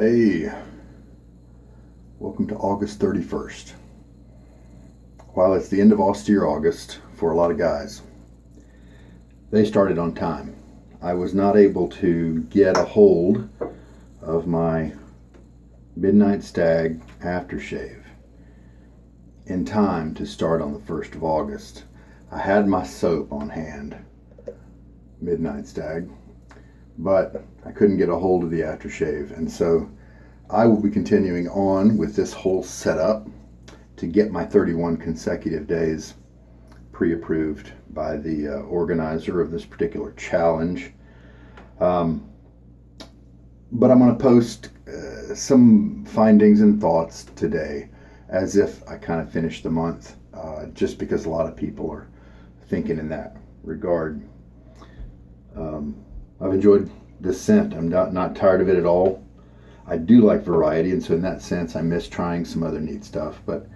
Hey, welcome to August 31st. While it's the end of Austere August for a lot of guys, they started on time. I was not able to get a hold of my Midnight Stag aftershave in time to start on the 1st of August. I had my soap on hand, Midnight Stag, but I couldn't get a hold of the aftershave, and so I will be continuing on with this whole setup to get my 31 consecutive days pre-approved by the organizer of this particular challenge. But I'm going to post some findings and thoughts today as if I kind of finished the month, just because a lot of people are thinking in that regard. I've enjoyed this scent. I'm not tired of it at all. I do like variety, and so in that sense, I miss trying some other neat stuff. But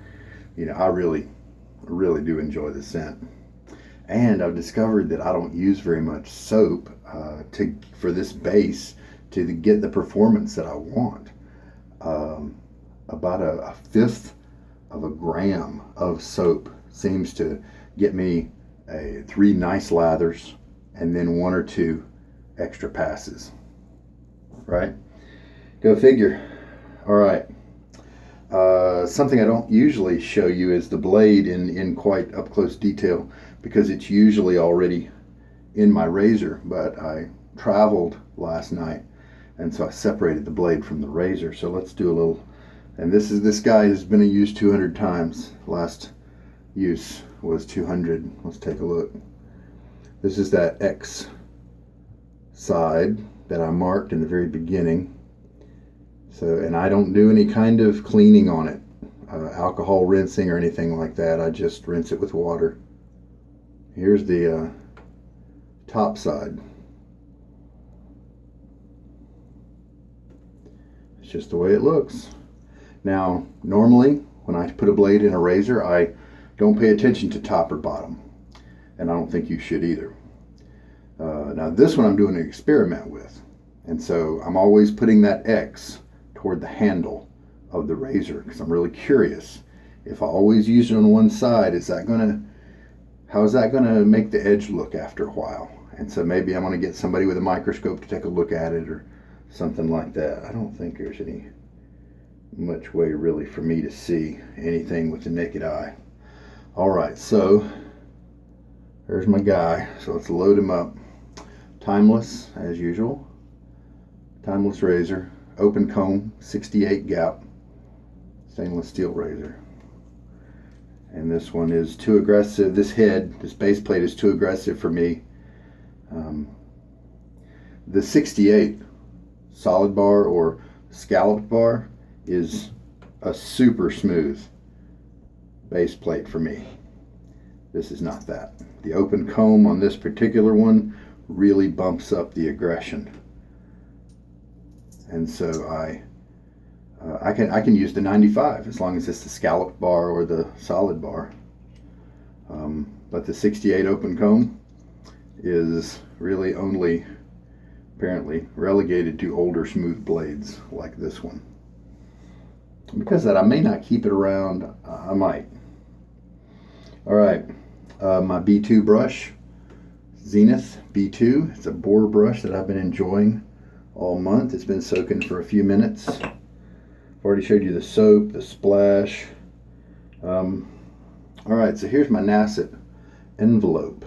I really do enjoy the scent. And I've discovered that I don't use very much soap for this base to get the performance that I want. About a fifth of a gram of soap seems to get me 3 nice lathers and then 1 or 2 extra passes, right? Go figure. All right. Something I don't usually show you is the blade in quite up close detail because it's usually already in my razor, but I traveled last night and so I separated the blade from the razor. So let's do a little, and this guy has been used 200 times. Last use was 200. Let's take a look. This is that X side that I marked in the very beginning. So, and I don't do any kind of cleaning on it, alcohol rinsing or anything like that. I just rinse it with water. Here's the top side. It's just the way it looks. Now, normally when I put a blade in a razor, I don't pay attention to top or bottom, and I don't think you should either. Now this one I'm doing an experiment with, and so I'm always putting that X toward the handle of the razor because I'm really curious. If I always use it on one side, how is that gonna make the edge look after a while? And so maybe I'm gonna get somebody with a microscope to take a look at it or something like that. I don't think there's any much way really for me to see anything with the naked eye. All right, so there's my guy. So let's load him up. Timeless, as usual. Timeless razor. Open comb, 68 gap. Stainless steel razor. And this one is too aggressive. This base plate is too aggressive for me. The 68 solid bar or scalloped bar is a super smooth base plate for me. This is not that. The open comb on this particular one really bumps up the aggression, and so I can use the 95 as long as it's the scalloped bar or the solid bar. But the 68 open comb is really only apparently relegated to older smooth blades like this one. Because of that, I may not keep it around. I might. All right, my B2 brush, Zenith B2. It's a boar brush that I've been enjoying all month. It's been soaking for a few minutes. I've already showed you the soap, the splash. All right, so here's my Nacet envelope.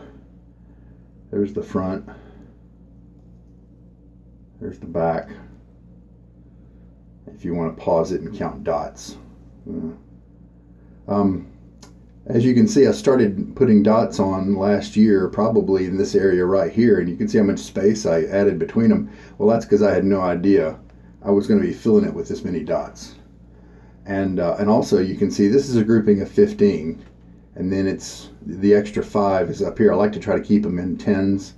There's the front. There's the back. If you want to pause it and count dots. As you can see, I started putting dots on last year, probably in this area right here, and you can see how much space I added between them. Well, that's because I had no idea I was going to be filling it with this many dots. And also you can see this is a grouping of 15, and then it's the extra 5 is up here. I like to try to keep them in tens,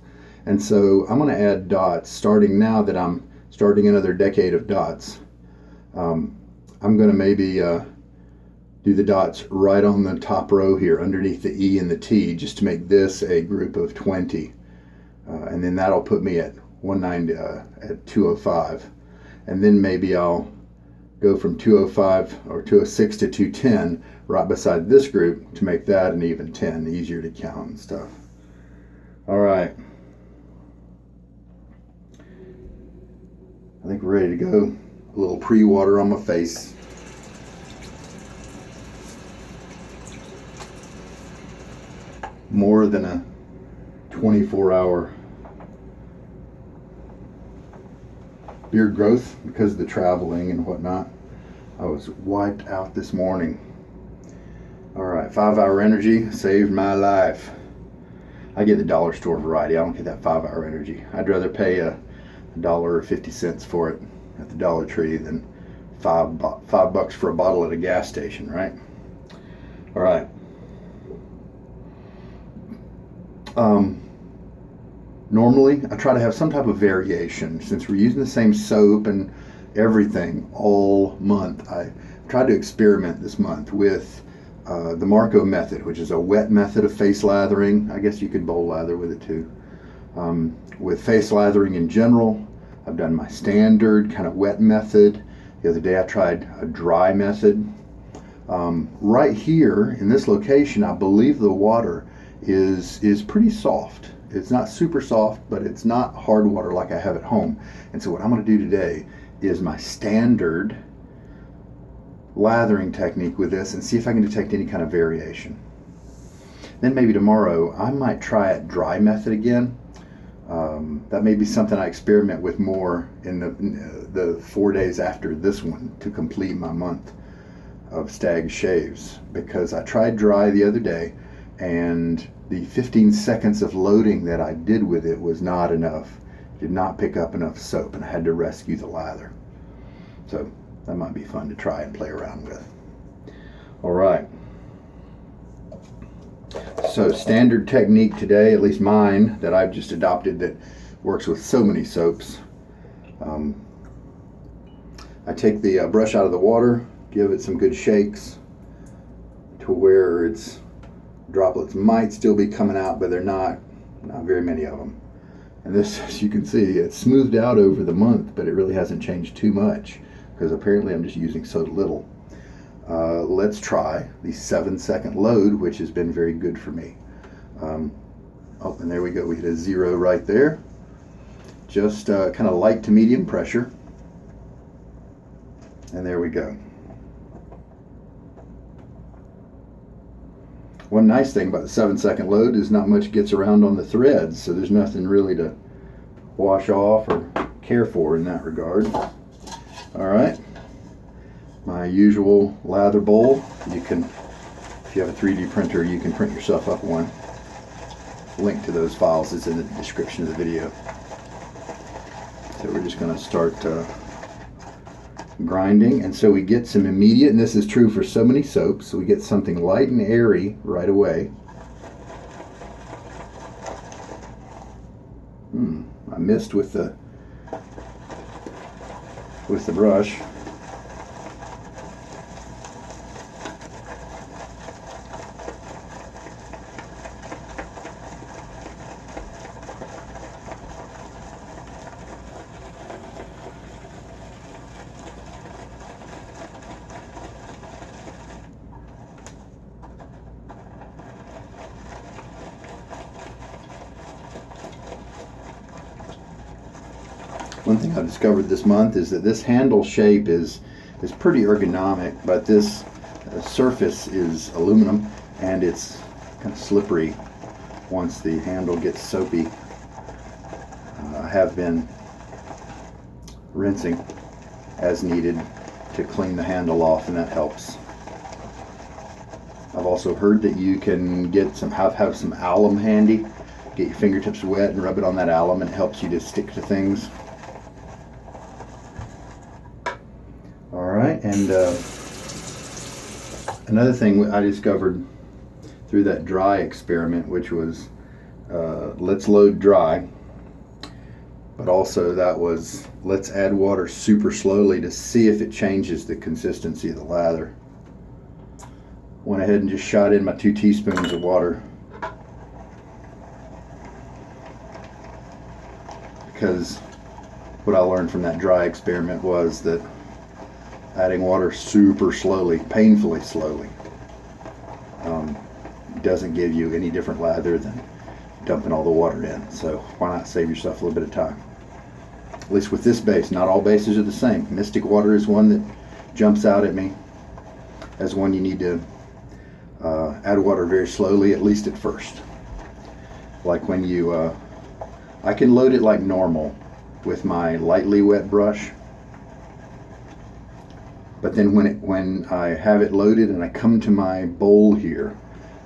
and so I'm going to add dots starting now that I'm starting another decade of dots. I'm going to maybe do the dots right on the top row here underneath the E and the T just to make this a group of 20. And then that'll put me at 205. and then maybe I'll go from 205 or 206 to 210 right beside this group to make that an even 10, easier to count and stuff. All right. I think we're ready to go. A little pre-water on my face. More than a 24-hour beard growth because of the traveling and whatnot. I was wiped out this morning. All right, 5-hour energy saved my life. I get the dollar store variety. I don't get that 5-hour energy. I'd rather pay $1.50 for it at the Dollar Tree than $5 for a bottle at a gas station, right? All right. Normally, I try to have some type of variation. Since we're using the same soap and everything all month, I tried to experiment this month with the Marco method, which is a wet method of face lathering. I guess you could bowl lather with it too. With face lathering in general, I've done my standard kind of wet method. The other day I tried a dry method. Right here in this location, I believe the water is pretty soft. It's not super soft, but it's not hard water like I have at home. And so what I'm going to do today is my standard lathering technique with this and see if I can detect any kind of variation. Then maybe tomorrow I might try a dry method again. That may be something I experiment with more in the 4 days after this one to complete my month of Stag shaves, because I tried dry the other day and the 15 seconds of loading that I did with it was not enough. Did not pick up enough soap, and I had to rescue the lather. So that might be fun to try and play around with. All right. So standard technique today, at least mine, that I've just adopted that works with so many soaps. I take the brush out of the water, give it some good shakes to where its droplets might still be coming out, but they're not very many of them. And this, as you can see, it's smoothed out over the month, but it really hasn't changed too much because apparently I'm just using so little. Let's try the 7-second load, which has been very good for me. Oh, and there we go. We hit a 0 right there. Just kind of light to medium pressure. And there we go. One nice thing about the 7-second load is not much gets around on the threads, so there's nothing really to wash off or care for in that regard. All right, my usual lather bowl. You can, if you have a 3D printer, you can print yourself up one. Link to those files is in the description of the video. So we're just going to start grinding, and so we get some immediate, and this is true for so many soaps, so we get something light and airy right away. I missed with the brush. One thing I've discovered this month is that this handle shape is pretty ergonomic, but this surface is aluminum and it's kind of slippery once the handle gets soapy. I have been rinsing as needed to clean the handle off, and that helps. I've also heard that you can get have some alum handy. Get your fingertips wet and rub it on that alum, and it helps you to stick to things. Alright, and another thing I discovered through that dry experiment, which was let's load dry, but also that was let's add water super slowly to see if it changes the consistency of the lather. Went ahead and just shot in my 2 teaspoons of water because what I learned from that dry experiment was that adding water super slowly, painfully slowly, doesn't give you any different lather than dumping all the water in. So why not save yourself a little bit of time? At least with this base. Not all bases are the same. Mystic water is one that jumps out at me as one you need to add water very slowly, at least at first. Like when you, I can load it like normal with my lightly wet brush, but then when I have it loaded and I come to my bowl here,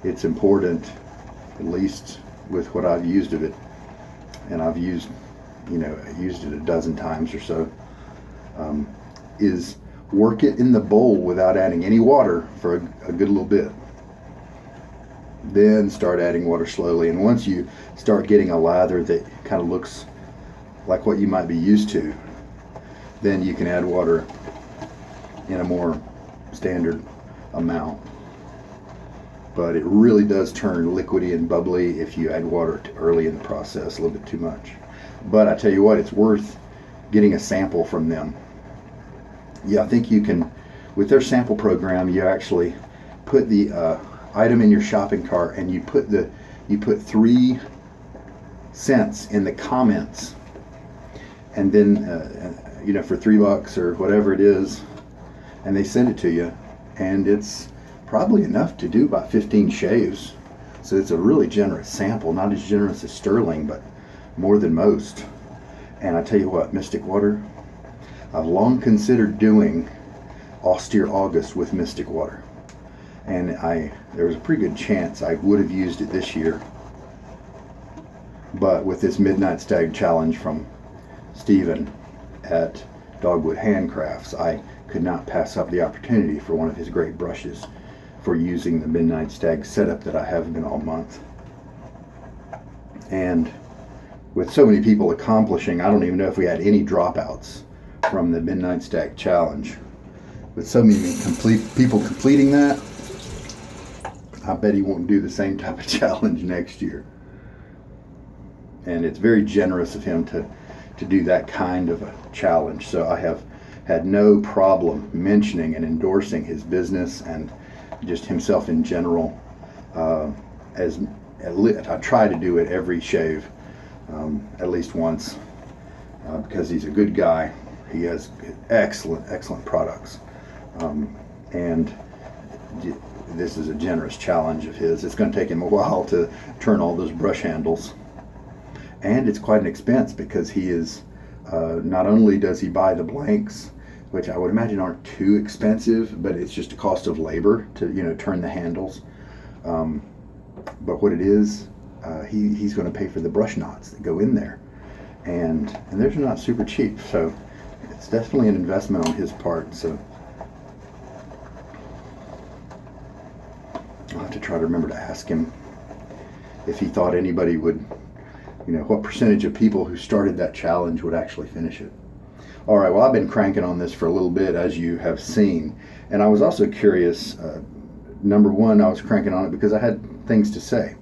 it's important, at least with what I've used of it, and I've used it a dozen times or so, is work it in the bowl without adding any water for a good little bit. Then start adding water slowly, and once you start getting a lather that kind of looks like what you might be used to, then you can add water in a more standard amount. But it really does turn liquidy and bubbly if you add water too early in the process, a little bit too much. But I tell you what, it's worth getting a sample from them. Yeah, I think you can, with their sample program, you actually put the item in your shopping cart and you put 3 cents in the comments, and then for $3 or whatever it is, and they send it to you, and it's probably enough to do about 15 shaves. So it's a really generous sample, not as generous as Sterling, but more than most. And I tell you what, Mystic Water, I've long considered doing Austere August with Mystic Water, and there was a pretty good chance I would have used it this year, but with this Midnight Stag challenge from Steven at Dogwood Handcrafts, I could not pass up the opportunity for one of his great brushes for using the Midnight Stag setup that I have been all month. And with so many people accomplishing, I don't even know if we had any dropouts from the Midnight Stag challenge. With so many people completing that, I bet he won't do the same type of challenge next year. And it's very generous of him to do that kind of a challenge. So I have had no problem mentioning and endorsing his business and just himself in general. I try to do it every shave, at least once, because he's a good guy. He has excellent products, and this is a generous challenge of his. It's going to take him a while to turn all those brush handles, and it's quite an expense because he is not only does he buy the blanks, which I would imagine aren't too expensive, but it's just a cost of labor to turn the handles. But what it is, he's going to pay for the brush knots that go in there, and those are not super cheap. So it's definitely an investment on his part. So I'll have to try to remember to ask him if he thought anybody would, what percentage of people who started that challenge would actually finish it. All right, well, I've been cranking on this for a little bit, as you have seen, and I was also curious. Number one, I was cranking on it because I had things to say,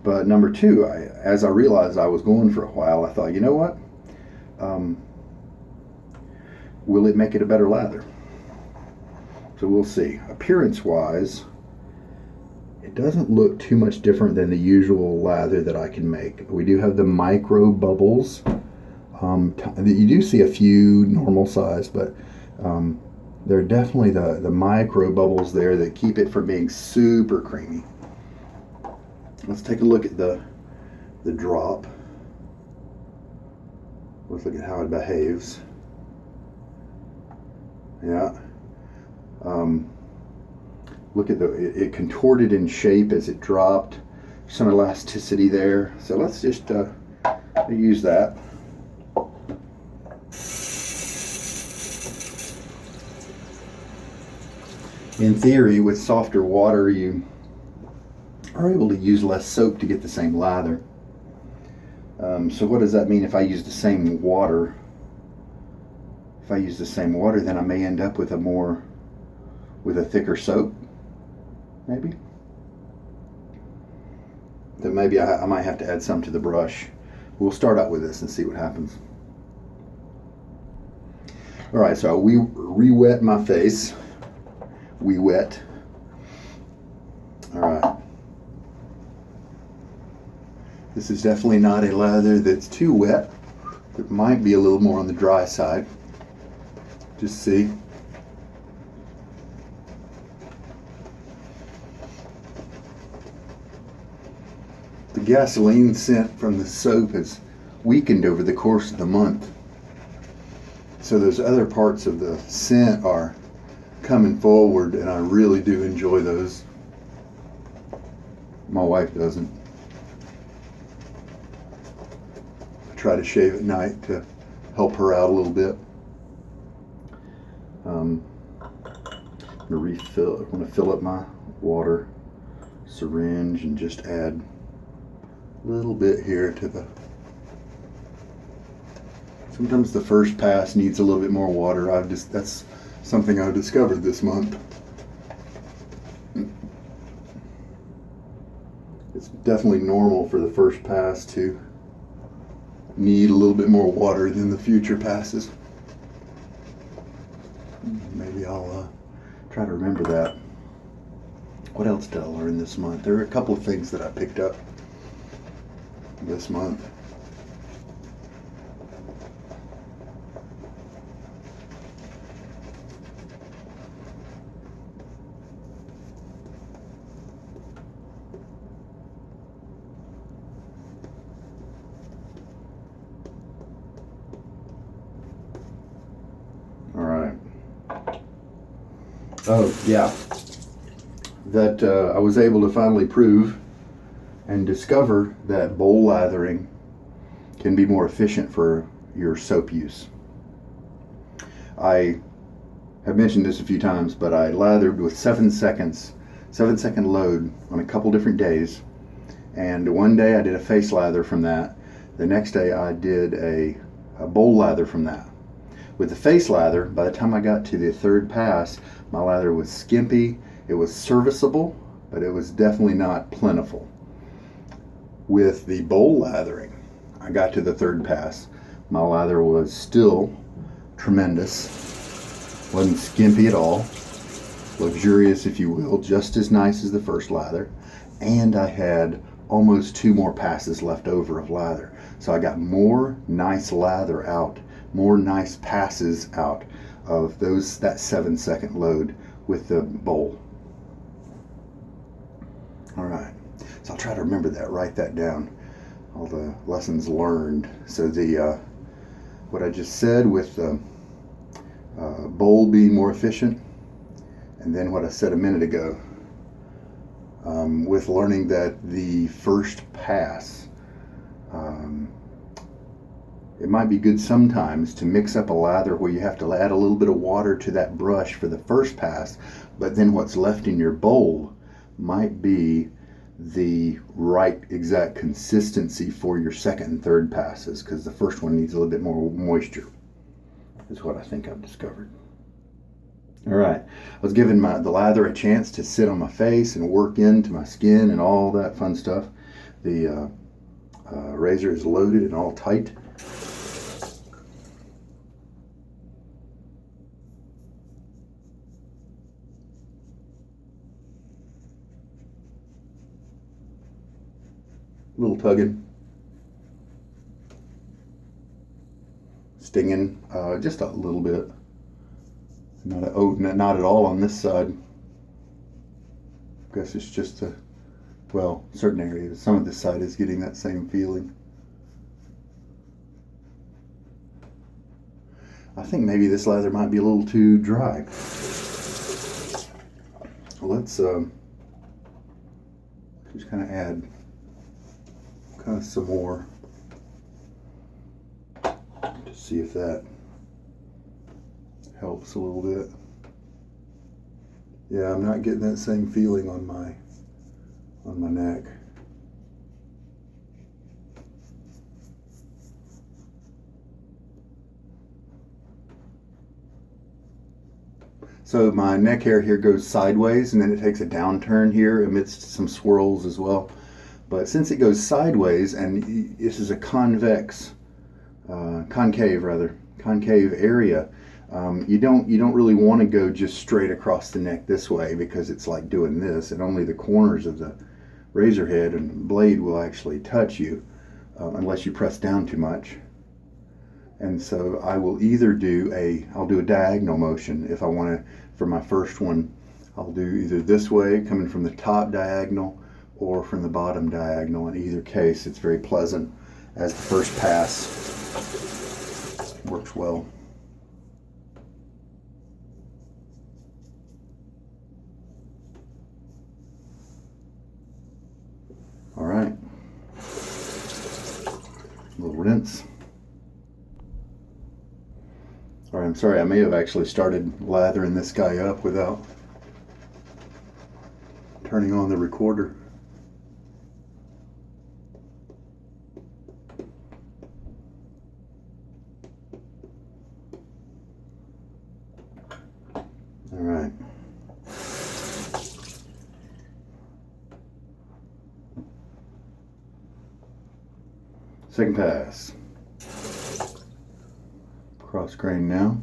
but number two, as I realized I was going for a while, I thought, you know what, will it make it a better lather? So we'll see. Appearance wise, it doesn't look too much different than the usual lather that I can make. We do have the micro bubbles. You do see a few normal size, but there are definitely the micro bubbles there that keep it from being super creamy. Let's take a look at the drop. Let's look at how it behaves. Yeah. Look at it contorted in shape as it dropped. Some elasticity there. So let's just use that. In theory, with softer water, you are able to use less soap to get the same lather. So what does that mean if I use the same water? If I use the same water, then I may end up with a thicker soap, maybe. Then maybe I might have to add some to the brush. We'll start out with this and see what happens. All right, so we re-wet my face. We wet. All right. This is definitely not a lather that's too wet. It might be a little more on the dry side. Just see. The gasoline scent from the soap has weakened over the course of the month. So those other parts of the scent are coming forward, and I really do enjoy those. My wife doesn't. I try to shave at night to help her out a little bit. I'm going to fill up my water syringe and just add a little bit here to the... Sometimes the first pass needs a little bit more water. That's something I discovered this month. It's definitely normal for the first pass to need a little bit more water than the future passes. Maybe I'll try to remember that. What else did I learn this month? There are a couple of things that I picked up this month. All right. Oh, yeah. That I was able to finally prove and discover that bowl lathering can be more efficient for your soap use. I have mentioned this a few times, but I lathered with 7 second load on a couple different days. And one day I did a face lather from that. The next day I did a bowl lather from that. With the face lather, by the time I got to the third pass, my lather was skimpy. It was serviceable, but it was definitely not plentiful. With the bowl lathering, I got to the third pass. My lather was still tremendous. Wasn't skimpy at all. Luxurious, if you will, just as nice as the first lather. And I had almost 2 more passes left over of lather. So I got more nice lather out, more nice passes out of that 7 second load with the bowl. All right, so I'll try to remember that, write that down, all the lessons learned. So what I just said with the bowl being more efficient, and then what I said a minute ago with learning that the first pass, it might be good sometimes to mix up a lather where you have to add a little bit of water to that brush for the first pass, but then what's left in your bowl might be the right exact consistency for your second and third passes, because the first one needs a little bit more moisture, is what I think I've discovered. All right, I was giving the lather a chance to sit on my face and work into my skin and all that fun stuff. The razor is loaded and all tight. Little tugging, stinging, just a little bit. Not at all on this side. I guess it's just certain areas. Some of this side is getting that same feeling. I think maybe this lather might be a little too dry. Let's just kind of add some more to see if that helps a little bit. Yeah, I'm not getting that same feeling on my neck. So my neck hair here goes sideways, and then it takes a downturn here amidst some swirls as well. But since it goes sideways, and this is a concave area, You don't really want to go just straight across the neck this way, because it's like doing this, and only the corners of the razor head and blade will actually touch you, unless you press down too much. And so I will either I'll do a diagonal motion. If I want to, for my first one, I'll do either this way, coming from the top diagonal, or from the bottom diagonal. In either case, it's very pleasant, as the first pass works well. All right, a little rinse. All right, I'm sorry, I may have actually started lathering this guy up without turning on the recorder. All right. Second pass. Cross grain now.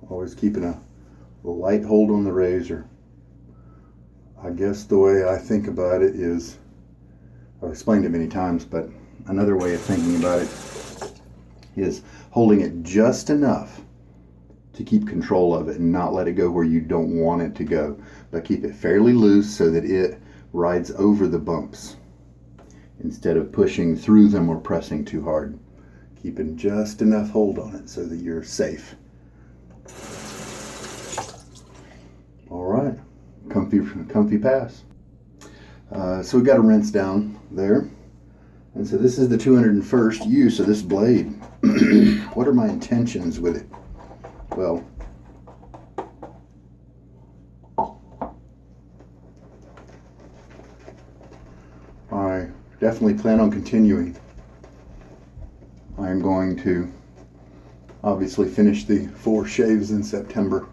Always keeping a light hold on the razor. I guess the way I think about it is, I've explained it many times, but another way of thinking about it is holding it just enough to keep control of it and not let it go where you don't want it to go, but keep it fairly loose so that it rides over the bumps instead of pushing through them or pressing too hard. Keeping just enough hold on it so that you're safe. All right, comfy pass. So we got a rinse down there, and so this is the 201st use of this blade. What are my intentions with it? Well, I definitely plan on continuing. I am going to obviously finish the 4 shaves in September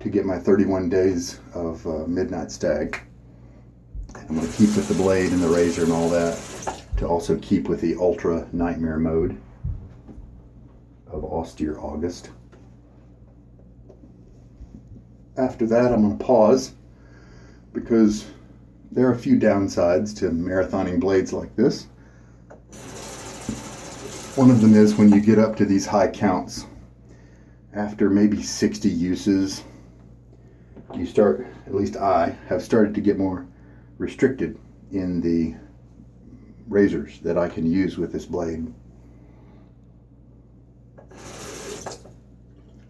to get my 31 days of midnight stag. And I'm going to keep with the blade and the razor and all that, to also keep with the ultra nightmare mode of Austere August. After that, I'm going to pause, because there are a few downsides to marathoning blades like this. One of them is when you get up to these high counts, after maybe 60 uses, you start, at least I have started to get more restricted in the razors that I can use with this blade.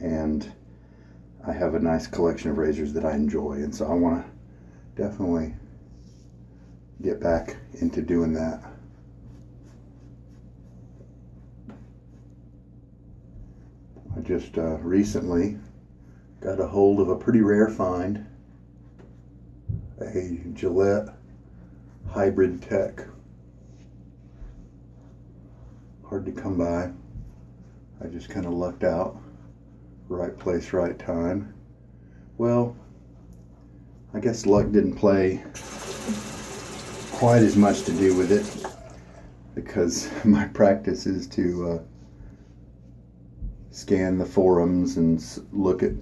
And I have a nice collection of razors that I enjoy, and so I want to definitely get back into doing that. I just recently got a hold of a pretty rare find, a Gillette Hybrid Tech. Hard to come by. I just kind of lucked out. Right place, right time. Well, I guess luck didn't play quite as much to do with it, because my practice is to scan the forums and look at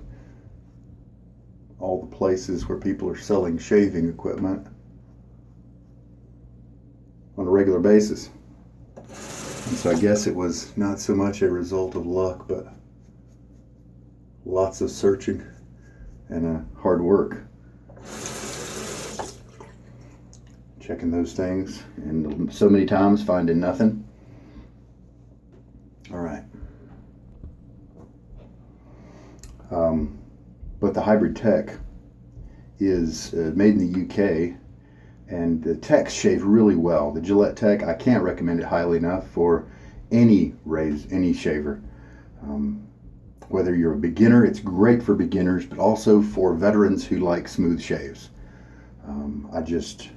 all the places where people are selling shaving equipment on a regular basis. And so I guess it was not so much a result of luck, but lots of searching and hard work. Checking those things, and so many times finding nothing. All right. But the Hybrid Tech is made in the UK, and the Techs shave really well. The Gillette Tech, I can't recommend it highly enough for any shaver. Whether you're a beginner, it's great for beginners, but also for veterans who like smooth shaves. I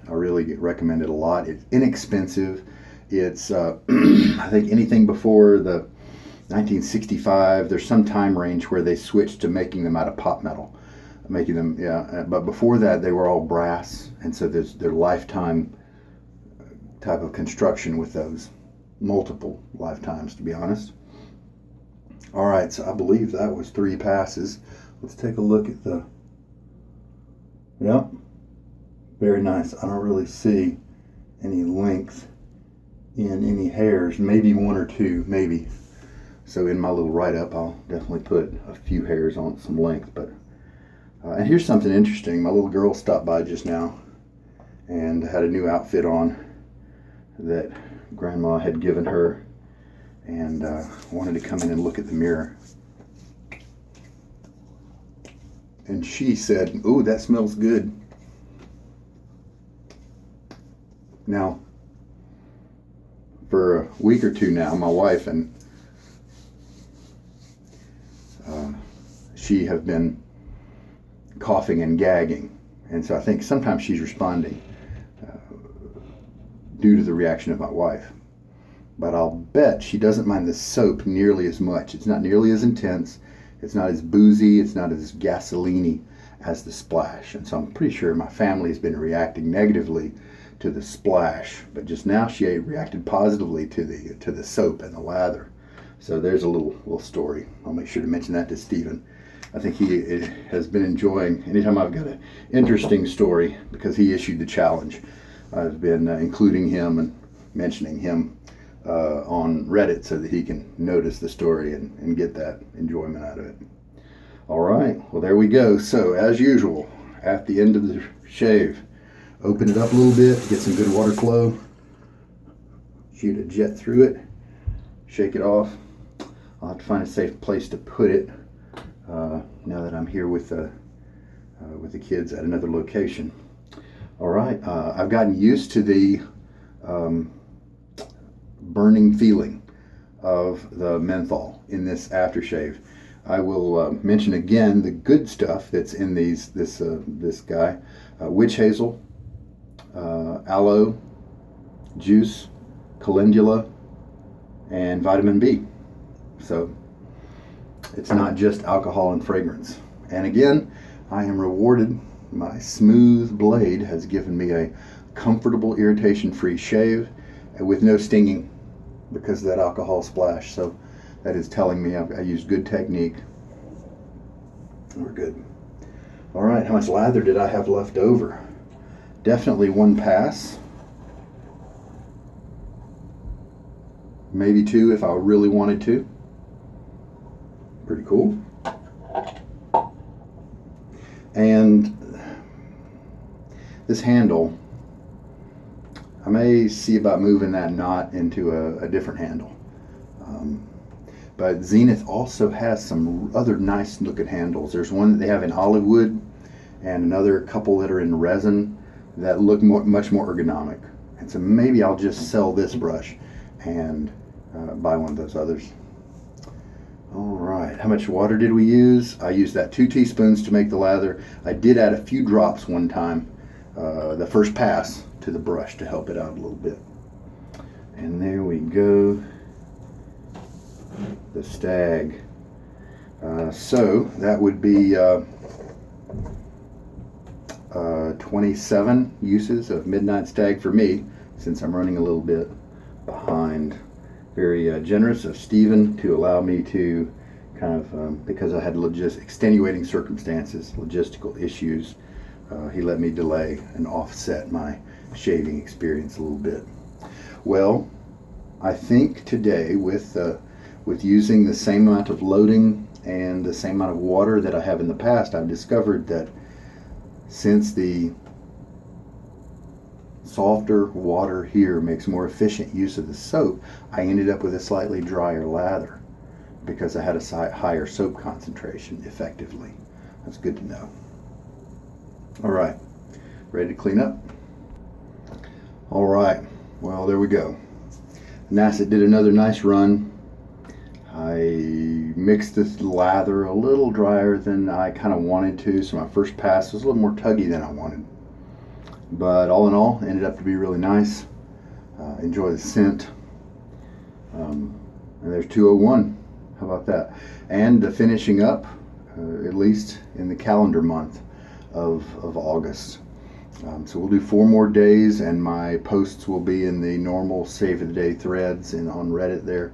really recommend it a lot. It's inexpensive. It's I think anything before the 1965, there's some time range where they switched to making them out of pot metal, but before that they were all brass, and so there's their lifetime type of construction with those, multiple lifetimes, to be honest. All right, so I believe that was 3 passes. Let's take a look at the, yep, very nice. I don't really see any length in any hairs, maybe 1 or 2, maybe. So in my little write-up, I'll definitely put a few hairs on some length. But and here's something interesting. My little girl stopped by just now and had a new outfit on that Grandma had given her, and wanted to come in and look at the mirror. And she said, "Ooh, that smells good." Now, for a week or 2 now, my wife and she have been coughing and gagging, and so I think sometimes she's responding due to the reaction of my wife. But I'll bet she doesn't mind the soap nearly as much. It's not nearly as intense. It's not as boozy. It's not as gasoline-y as the splash. And so I'm pretty sure my family has been reacting negatively to the splash. But just now she reacted positively to the soap and the lather. So there's a little story. I'll make sure to mention that to Stephen. I think he has been enjoying anytime I've got an interesting story, because he issued the challenge. I've been including him and mentioning him on Reddit so that he can notice the story and get that enjoyment out of it. All right, well, there we go. So as usual, at the end of the shave, open it up a little bit, get some good water flow, shoot a jet through it, shake it off. I'll have to find a safe place to put it now that I'm here with the kids at another location. All right, I've gotten used to the burning feeling of the menthol in this aftershave. I will mention again the good stuff that's in this guy: witch hazel, aloe juice, calendula, and vitamin B. So it's not just alcohol and fragrance. And again, I am rewarded. My smooth blade has given me a comfortable, irritation-free shave with no stinging because of that alcohol splash. So that is telling me I used good technique. We're good. All right, how much lather did I have left over? Definitely 1 pass. Maybe 2 if I really wanted to. Pretty cool. And this handle, I may see about moving that knot into a different handle. But Zenith also has some other nice looking handles. There's one that they have in olive wood and another couple that are in resin that look much more ergonomic. And so maybe I'll just sell this brush and buy one of those others. All right, how much water did we use? I used that 2 teaspoons to make the lather. I did add a few drops one time, the first pass, to the brush to help it out a little bit. And there we go, the Stag. So that would be 27 uses of Midnight Stag for me, since I'm running a little bit behind. Very generous of Stephen to allow me to kind of, because I had extenuating circumstances, logistical issues, he let me delay and offset my shaving experience a little bit. Well, I think today with using the same amount of loading and the same amount of water that I have in the past, I've discovered that since the softer water here makes more efficient use of the soap, I ended up with a slightly drier lather because I had a higher soap concentration effectively. That's good to know. All right, ready to clean up? All right, well, there we go. Nacet did another nice run. I mixed this lather a little drier than I kind of wanted to, so my first pass was a little more tuggy than I wanted. But all in all, ended up to be really nice. Enjoy the scent. And there's 201. How about that? And the finishing up, at least in the calendar month of August. So we'll do 4 more days, and my posts will be in the normal Save of the Day threads and on Reddit there,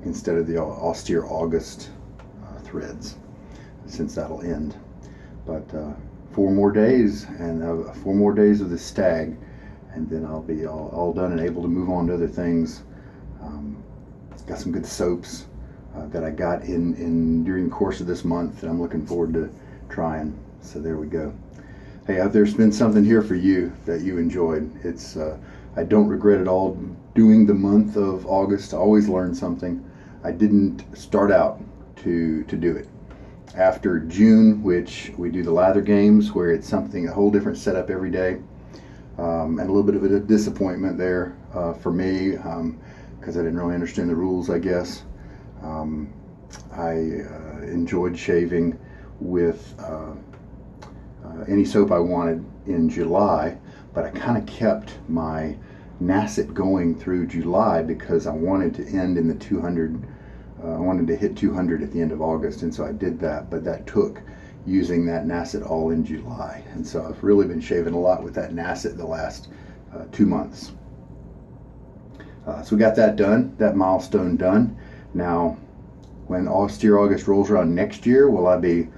instead of the Austere August threads, since that'll end. But 4 more days, and 4 more days of the Stag, and then I'll be all done and able to move on to other things. Got some good soaps that I got in during the course of this month that I'm looking forward to trying. So there we go. Hey, there's been something here for you that you enjoyed. It's I don't regret at all doing the month of August. I always learn something. I didn't start out to do it. After June, which we do the lather games, where it's something, a whole different setup every day, and a little bit of a disappointment there for me, because I didn't really understand the rules, I guess. I enjoyed shaving with any soap I wanted in July, but I kind of kept my Nacet going through July because I wanted to end in the 200. I wanted to hit 200 at the end of August, and so I did that, but that took using that Nacet all in July. And so I've really been shaving a lot with that Nacet the last 2 months. So we got that done, that milestone done. Now, when Austere August rolls around next year, will I be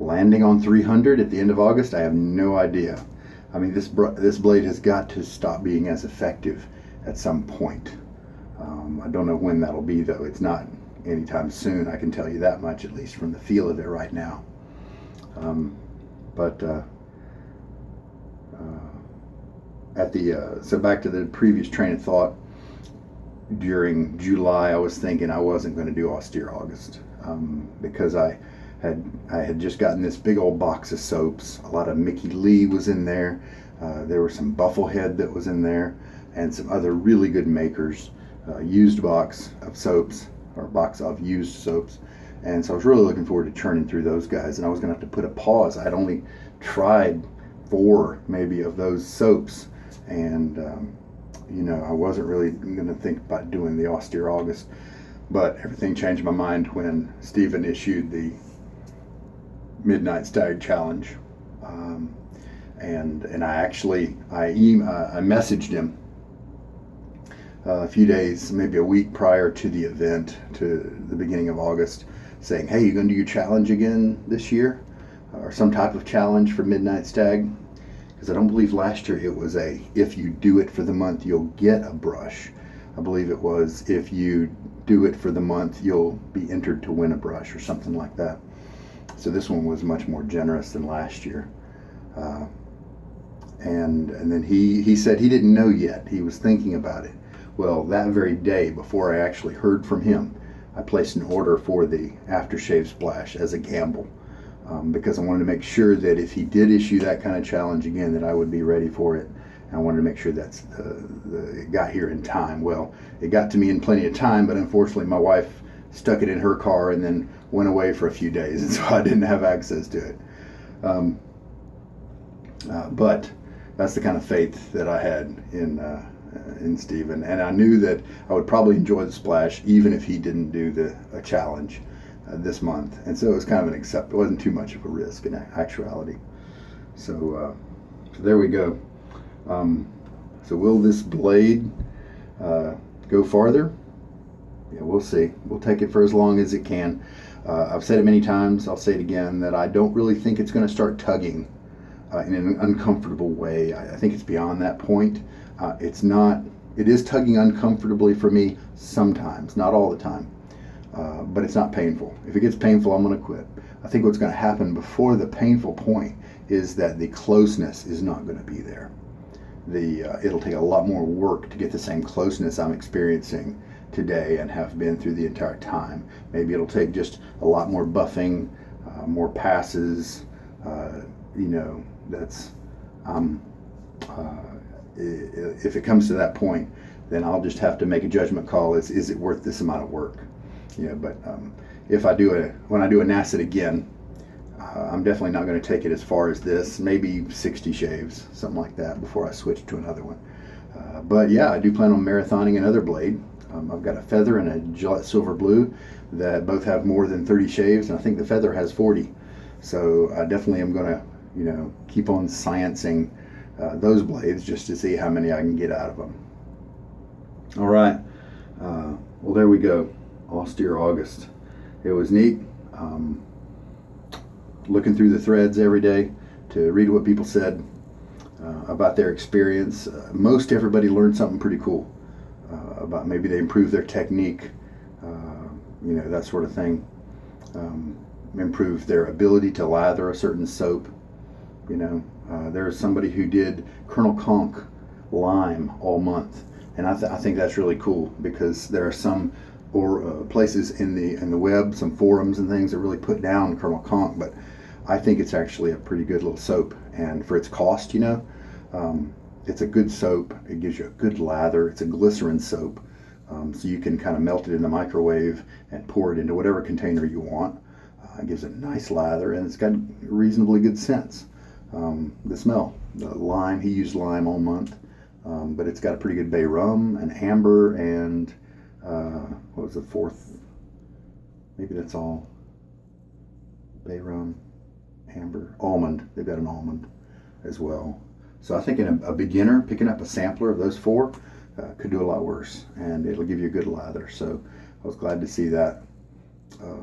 landing on 300 at the end of August? I have no idea. I mean, this blade has got to stop being as effective at some point. I don't know when that'll be, though. It's not anytime soon, I can tell you that much, at least from the feel of it right now. So back to the previous train of thought. During July, I was thinking I wasn't going to do Austere August because I had just gotten this big old box of soaps. A lot of Mickey Lee was in there. There was some Bufflehead that was in there, and some other really good makers. Used box of soaps, or box of used soaps. And so I was really looking forward to churning through those guys, and I was going to have to put a pause. I had only tried 4 maybe of those soaps, and I wasn't really going to think about doing the Austere August. But everything changed my mind when Steven issued the Midnight Stag Challenge, and I messaged him a few days, maybe a week prior to the event, to the beginning of August, saying, "Hey, you going to do your challenge again this year, or some type of challenge for Midnight Stag?" Because I don't believe last year it was if you do it for the month, you'll get a brush. I believe it was if you do it for the month, you'll be entered to win a brush or something like that. So this one was much more generous than last year. And then he said he didn't know yet. He was thinking about it. Well, that very day, before I actually heard from him, I placed an order for the aftershave splash as a gamble, because I wanted to make sure that if he did issue that kind of challenge again, that I would be ready for it. And I wanted to make sure it got here in time. Well, it got to me in plenty of time, but unfortunately my wife stuck it in her car and then went away for a few days, and so I didn't have access to it. But that's the kind of faith that I had in Steven, and I knew that I would probably enjoy the splash even if he didn't do a challenge this month, and so it was kind of it wasn't too much of a risk in actuality. So there we go. So will this blade go farther? Yeah, we'll see. We'll take it for as long as it can. I've said it many times, I'll say it again, that I don't really think it's going to start tugging in an uncomfortable way. I think it's beyond that point. It is tugging uncomfortably for me sometimes, not all the time, but it's not painful. If it gets painful, I'm going to quit. I think what's going to happen before the painful point is that the closeness is not going to be there. It'll take a lot more work to get the same closeness I'm experiencing today and have been through the entire time. Maybe it'll take just a lot more buffing, more passes. if it comes to that point, then I'll just have to make a judgment call. Is it worth this amount of work? But if I do when I do a Nacet again, I'm definitely not going to take it as far as this, maybe 60 shaves, something like that, before I switch to another one. But yeah, I do plan on marathoning another blade. I've got a Feather and a Gillette Silver Blue that both have more than 30 shaves, and I think the Feather has 40. So I definitely am going to, keep on sciencing those blades just to see how many I can get out of them. All right. Well, there we go. Austere August. It was neat. Looking through the threads every day to read what people said about their experience. Most everybody learned something pretty cool about maybe they improved their technique, that sort of thing. Improved their ability to lather a certain soap. There's somebody who did Colonel Conk lime all month, and I think that's really cool, because there are some places in the web, some forums and things that really put down Colonel Conk, but I think it's actually a pretty good little soap, and for its cost, it's a good soap. It gives you a good lather. It's a glycerin soap, so you can kind of melt it in the microwave and pour it into whatever container you want. It gives a nice lather, and it's got reasonably good scents. The smell, the lime, he used lime all month, but it's got a pretty good bay rum and amber and what was the fourth? Maybe that's all. Bay rum, amber, almond. They've got an almond as well. So I think a beginner picking up a sampler of those four could do a lot worse, and it'll give you a good lather. So I was glad to see that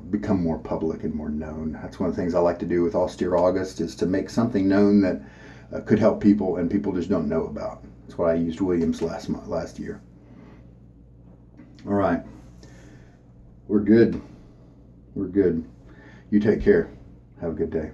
become more public and more known. That's one of the things I like to do with Austere August, is to make something known that could help people and people just don't know about. That's what I used Williams last year. All right. We're good. You take care. Have a good day.